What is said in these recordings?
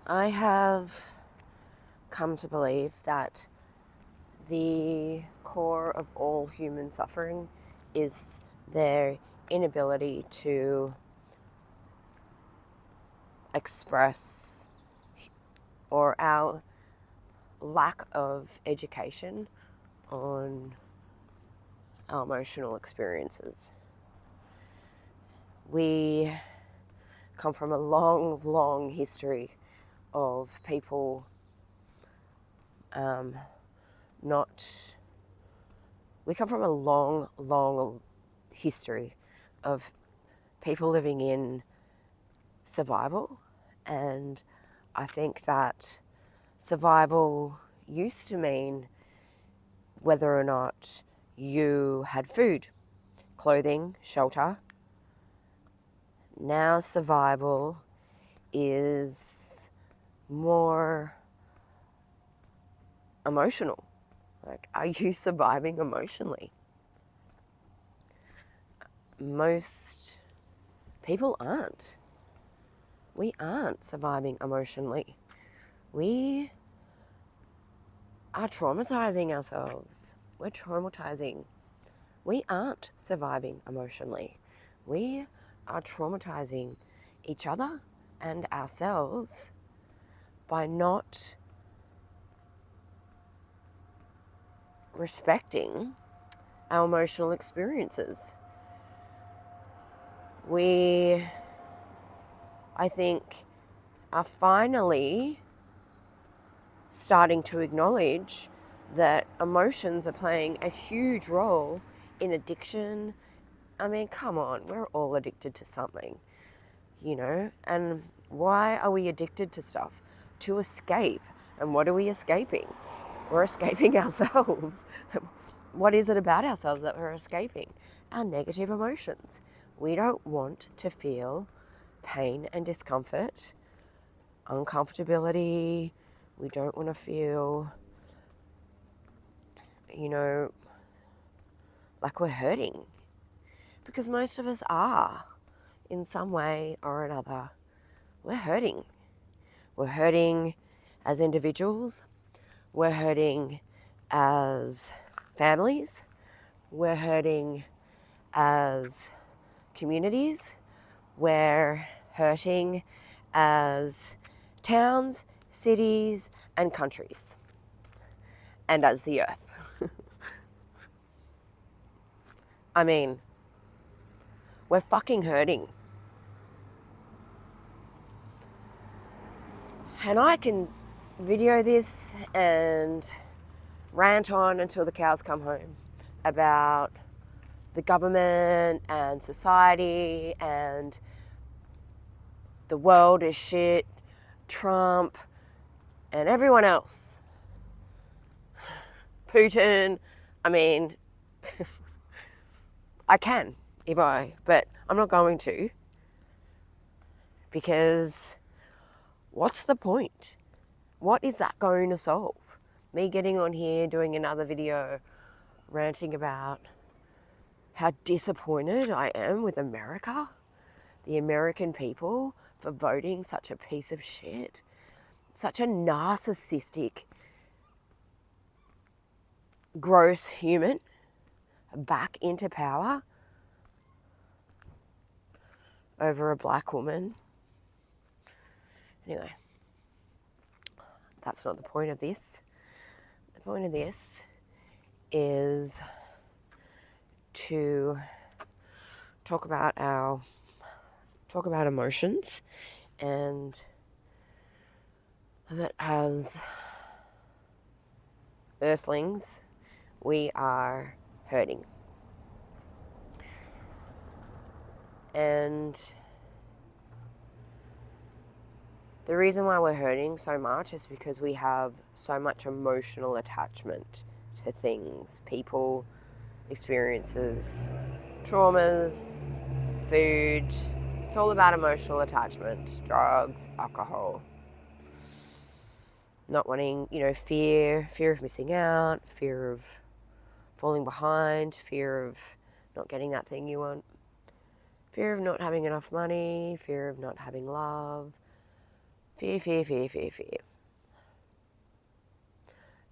I have come to believe that the core of all human suffering is their inability to express, or our lack of education on our emotional experiences. We come from a long, long history of people not. We come from a long, long history of people living in survival, and I think that survival used to mean whether or not you had food, clothing, shelter. Now survival is more emotional. Like, are you surviving emotionally? Most people aren't. We aren't surviving emotionally. We are traumatizing ourselves. We're traumatizing. We aren't surviving emotionally. We are traumatizing each other and ourselves by not respecting our emotional experiences. We, I think, are finally starting to acknowledge that emotions are playing a huge role in addiction. I mean, come on, we're all addicted to something, and why are we addicted to stuff? To escape. And what are we escaping? We're escaping ourselves. What is it about ourselves that we're escaping? Our negative emotions. We don't want to feel pain and discomfort, uncomfortability. We don't want to feel, like we're hurting. Because most of us are, in some way or another. We're hurting. We're hurting as individuals. We're hurting as families. We're hurting as communities. We're hurting as towns, cities, and countries, and as the earth. I mean, we're fucking hurting. And I can video this and rant on until the cows come home about the government and society and the world is shit, Trump, and everyone else. Putin, I mean, I can but I'm not going to, because what's the point? What is that going to solve? Me getting on here, doing another video, ranting about how disappointed I am with America, the American people, for voting such a piece of shit, such a narcissistic, gross human back into power over a black woman. Anyway, that's not the point of this. The point of this is to talk about emotions, and that as earthlings we are hurting. And the reason why we're hurting so much is because we have so much emotional attachment to things, people, experiences, traumas, food. It's all about emotional attachment, drugs, alcohol. Not wanting, fear of missing out, fear of falling behind, fear of not getting that thing you want, fear of not having enough money, fear of not having love, Fear, fear, fear, fear, fear.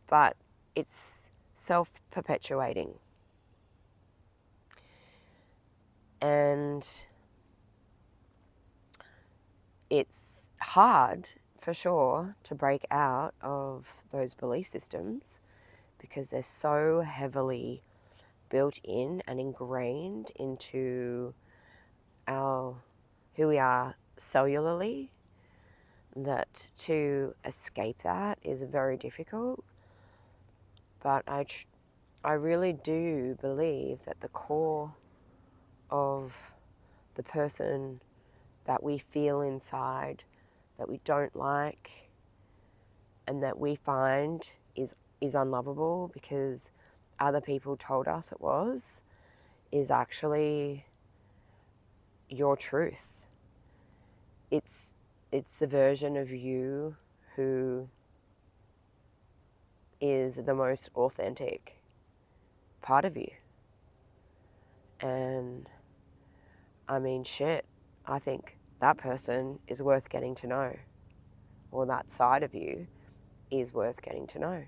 But it's self-perpetuating. And it's hard, for sure, to break out of those belief systems because they're so heavily built in and ingrained into who we are cellularly, that to escape that is very difficult. But I really do believe that the core of the person that we feel inside, that we don't like, and that we find is unlovable because other people told us it was, is actually your truth. It's the version of you who is the most authentic part of you. And I mean, shit, I think that person is worth getting to know, or that side of you is worth getting to know.